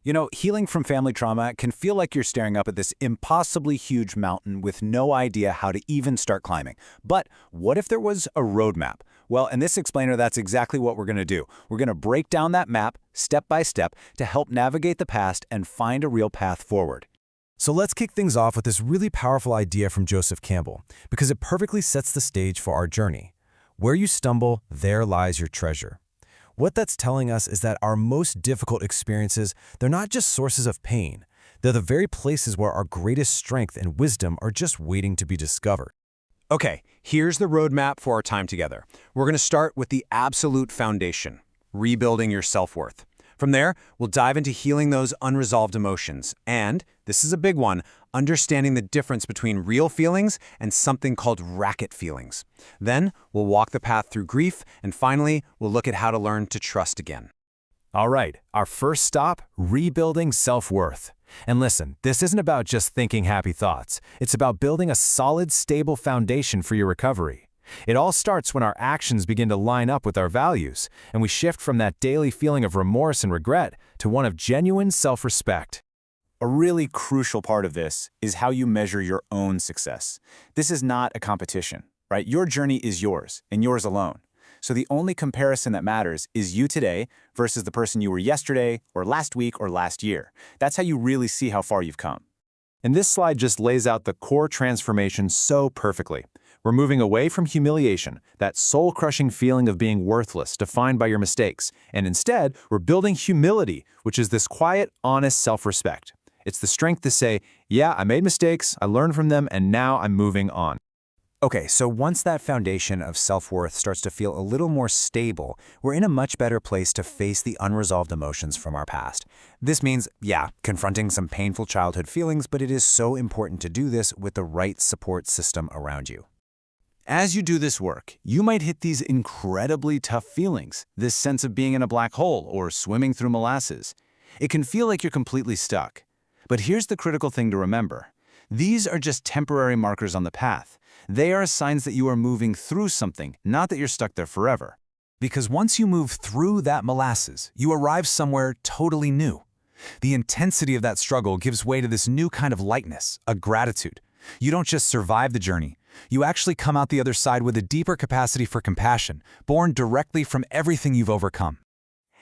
You know, healing from family trauma can feel like you're staring up at this impossibly huge mountain with no idea how to even start climbing. But what if there was a roadmap? Well, in this explainer, that's exactly what we're going to do. We're going to break down that map step by step to help navigate the past and find a real path forward. So let's kick things off with this really powerful idea from Joseph Campbell, because it perfectly sets the stage for our journey. Where you stumble, there lies your treasure. What that's telling us is that our most difficult experiences, they're not just sources of pain. They're the very places where our greatest strength and wisdom are just waiting to be discovered. Okay, here's the roadmap for our time together. We're going to start with the absolute foundation, rebuilding your self-worth. From there, we'll dive into healing those unresolved emotions. And, this is a big one, understanding the difference between real feelings and something called racket feelings. Then, we'll walk the path through grief, and finally, we'll look at how to learn to trust again. All right, our first stop, rebuilding self-worth. And listen, this isn't about just thinking happy thoughts. It's about building a solid, stable foundation for your recovery. It all starts when our actions begin to line up with our values, and we shift from that daily feeling of remorse and regret to one of genuine self-respect. A really crucial part of this is how you measure your own success. This is not a competition, right? Your journey is yours, and yours alone. So the only comparison that matters is you today versus the person you were yesterday, or last week, or last year. That's how you really see how far you've come. And this slide just lays out the core transformation so perfectly. We're moving away from humiliation, that soul-crushing feeling of being worthless, defined by your mistakes, and instead, we're building humility, which is this quiet, honest self-respect. It's the strength to say, yeah, I made mistakes, I learned from them, and now I'm moving on. Okay, so once that foundation of self-worth starts to feel a little more stable, we're in a much better place to face the unresolved emotions from our past. This means, yeah, confronting some painful childhood feelings, but it is so important to do this with the right support system around you. As you do this work, you might hit these incredibly tough feelings, this sense of being in a black hole or swimming through molasses. It can feel like you're completely stuck. But here's the critical thing to remember. These are just temporary markers on the path. They are signs that you are moving through something, not that you're stuck there forever. Because once you move through that molasses, you arrive somewhere totally new. The intensity of that struggle gives way to this new kind of lightness, a gratitude. You don't just survive the journey. You actually come out the other side with a deeper capacity for compassion, born directly from everything you've overcome.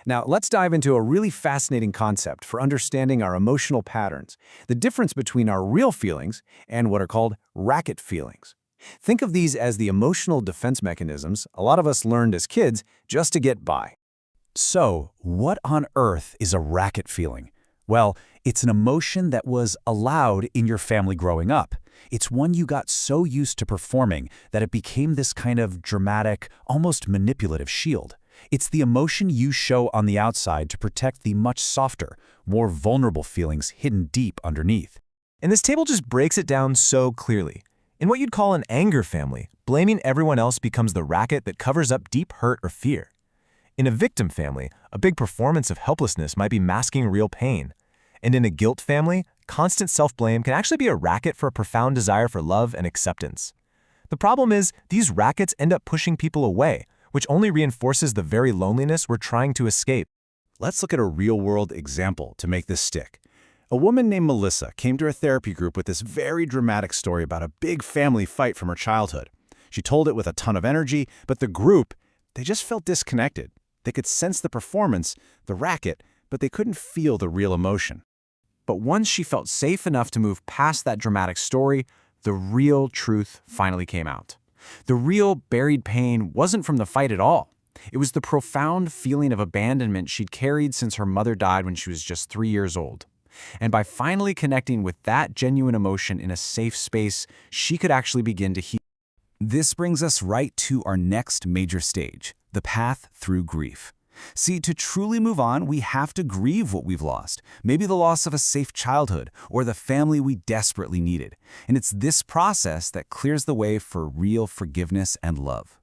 Now, let's dive into a really fascinating concept for understanding our emotional patterns, the difference between our real feelings and what are called racket feelings. Think of these as the emotional defense mechanisms a lot of us learned as kids just to get by. So, what on earth is a racket feeling? Well, it's an emotion that was allowed in your family growing up. It's one you got so used to performing that it became this kind of dramatic, almost manipulative shield. It's the emotion you show on the outside to protect the much softer, more vulnerable feelings hidden deep underneath. And this table just breaks it down so clearly. In what you'd call an anger family, blaming everyone else becomes the racket that covers up deep hurt or fear. In a victim family, a big performance of helplessness might be masking real pain. And in a guilt family, constant self-blame can actually be a racket for a profound desire for love and acceptance. The problem is, these rackets end up pushing people away, which only reinforces the very loneliness we're trying to escape. Let's look at a real-world example to make this stick. A woman named Melissa came to her therapy group with this very dramatic story about a big family fight from her childhood. She told it with a ton of energy, but the group, they just felt disconnected. They could sense the performance, the racket, but they couldn't feel the real emotion. But once she felt safe enough to move past that dramatic story, the real truth finally came out. The real buried pain wasn't from the fight at all. It was the profound feeling of abandonment she'd carried since her mother died when she was just 3 years old. And by finally connecting with that genuine emotion in a safe space, she could actually begin to heal. This brings us right to our next major stage, the path through grief. See, to truly move on, we have to grieve what we've lost. Maybe the loss of a safe childhood or the family we desperately needed. And it's this process that clears the way for real forgiveness and love.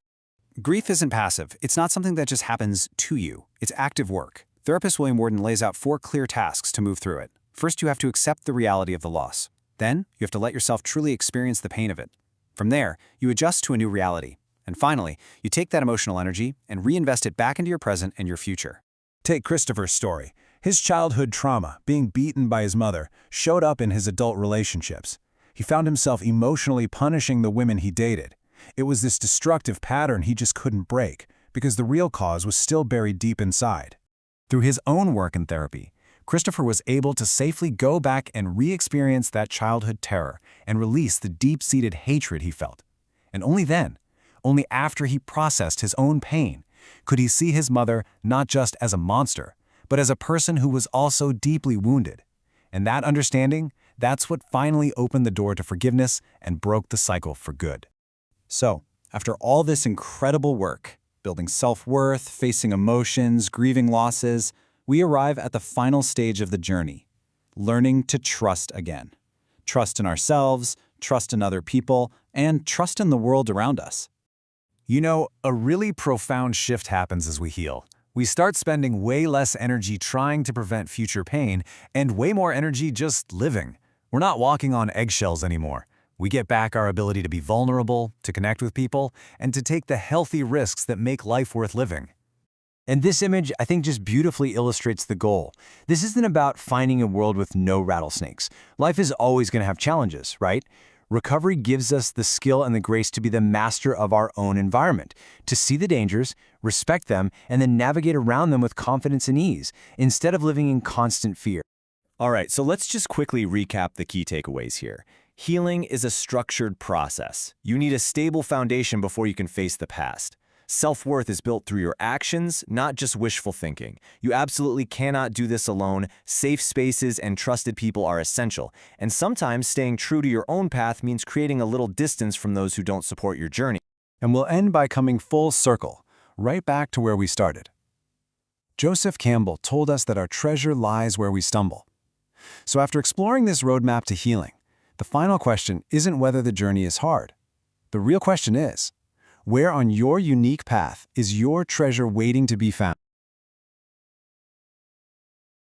Grief isn't passive. It's not something that just happens to you. It's active work. Therapist William Worden lays out 4 clear tasks to move through it. First, you have to accept the reality of the loss. Then, you have to let yourself truly experience the pain of it. From there, you adjust to a new reality. And finally, you take that emotional energy and reinvest it back into your present and your future. Take Christopher's story. His childhood trauma, being beaten by his mother, showed up in his adult relationships. He found himself emotionally punishing the women he dated. It was this destructive pattern he just couldn't break, because the real cause was still buried deep inside. Through his own work in therapy, Christopher was able to safely go back and re-experience that childhood terror and release the deep-seated hatred he felt. And only then, only after he processed his own pain, could he see his mother not just as a monster, but as a person who was also deeply wounded. And that understanding, that's what finally opened the door to forgiveness and broke the cycle for good. So, after all this incredible work, building self-worth, facing emotions, grieving losses, we arrive at the final stage of the journey, learning to trust again. Trust in ourselves, trust in other people, and trust in the world around us. You know, a really profound shift happens as we heal. We start spending way less energy trying to prevent future pain and way more energy just living. We're not walking on eggshells anymore. We get back our ability to be vulnerable, to connect with people, and to take the healthy risks that make life worth living. And this image, I think, just beautifully illustrates the goal. This isn't about finding a world with no rattlesnakes. Life is always going to have challenges, right? Recovery gives us the skill and the grace to be the master of our own environment, to see the dangers, respect them, and then navigate around them with confidence and ease, instead of living in constant fear. All right, so let's just quickly recap the key takeaways here. Healing is a structured process. You need a stable foundation before you can face the past. Self-worth is built through your actions, not just wishful thinking. You absolutely cannot do this alone. Safe spaces and trusted people are essential. And sometimes staying true to your own path means creating a little distance from those who don't support your journey. And we'll end by coming full circle, right back to where we started. Joseph Campbell told us that our treasure lies where we stumble. So after exploring this roadmap to healing, the final question isn't whether the journey is hard. The real question is, where on your unique path is your treasure waiting to be found?